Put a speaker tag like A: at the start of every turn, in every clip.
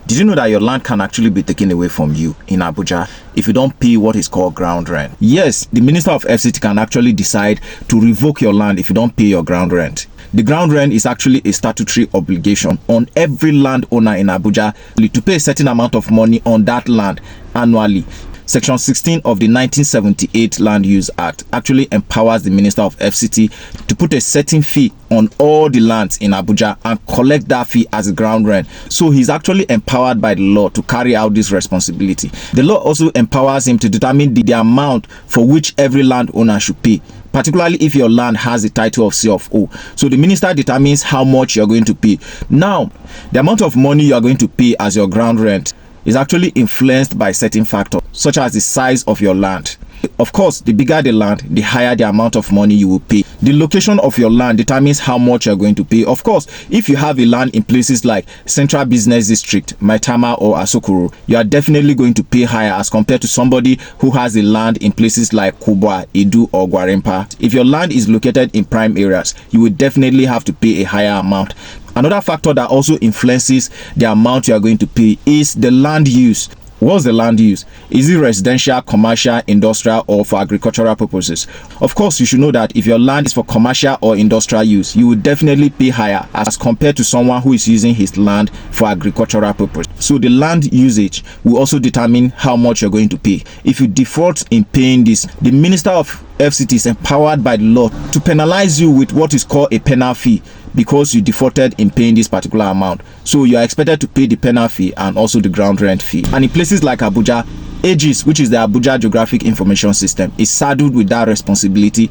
A: Did you know that your land can actually be taken away from you in Abuja if you don't pay what is called ground rent? Yes, the Minister of FCT can actually decide to revoke your land if you don't pay your ground rent. The ground rent is actually a statutory obligation on every landowner in Abuja to pay a certain amount of money on that land annually. Section 16 of the 1978 Land Use Act actually empowers the Minister of FCT to put a certain fee on all the lands in Abuja and collect that fee as a ground rent. So he's actually empowered by the law to carry out this responsibility. The law also empowers him to determine the amount for which every landowner should pay, particularly if your land has the title of C of O. So the minister determines how much you're going to pay. Now, the amount of money you are going to pay as your ground rent is actually influenced by certain factors, such as the size of your land. Of course, the bigger the land, the higher the amount of money you will pay. The location of your land determines how much you're going to pay. Of course, if you have a land in places like Central Business District, Maitama or Asokoro, you are definitely going to pay higher as compared to somebody who has a land in places like Kubwa, Edu or Gwarempa. If your land is located in prime areas, you will definitely have to pay a higher amount. Another factor that also influences the amount you are going to pay is the land use. What's the land use? Is it residential, commercial, industrial, or for agricultural purposes? Of course, you should know that if your land is for commercial or industrial use, you will definitely pay higher as compared to someone who is using his land for agricultural purpose. So the land usage will also determine how much you're going to pay. If you default in paying this, the Minister of FCT is empowered by the law to penalize you with what is called a penal fee, because you defaulted in paying this particular amount. So you are expected to pay the penal fee and also the ground rent fee. And in places like Abuja, AGIS, which is the Abuja Geographic Information System, is saddled with that responsibility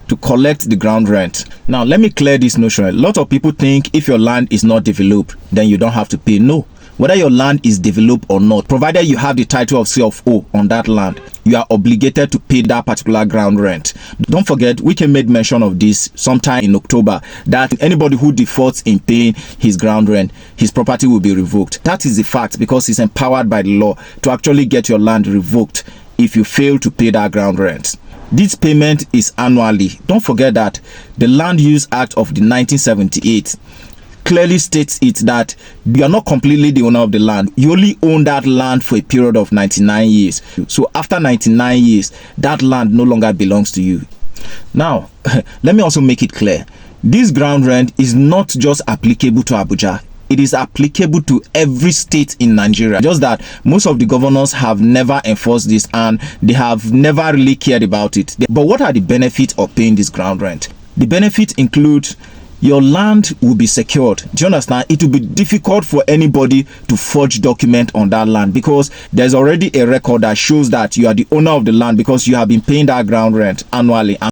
A: to collect the ground rent. Now, let me clear this notion. A lot of people think if your land is not developed, then you don't have to pay. No. Whether your land is developed or not, provided you have the title of C of O on that land, you are obligated to pay that particular ground rent. Don't forget, Wike made mention of this sometime in October, that anybody who defaults in paying his ground rent, his property will be revoked. That is the fact, because he's empowered by the law to actually get your land revoked if you fail to pay that ground rent. This payment is annually. Don't forget that the Land Use Act of the 1978 clearly states it that you are not completely the owner of the land. You only own that land for a period of 99 years. So after 99 years, that land no longer belongs to you. Now, let me also make it clear. This ground rent is not just applicable to Abuja. It is applicable to every state in Nigeria. Just that most of the governors have never enforced this and they have never really cared about it. But what are the benefits of paying this ground rent? The benefits include your land will be secured. Do you understand? It will be difficult for anybody to forge document on that land, because there's already a record that shows that you are the owner of the land because you have been paying that ground rent annually.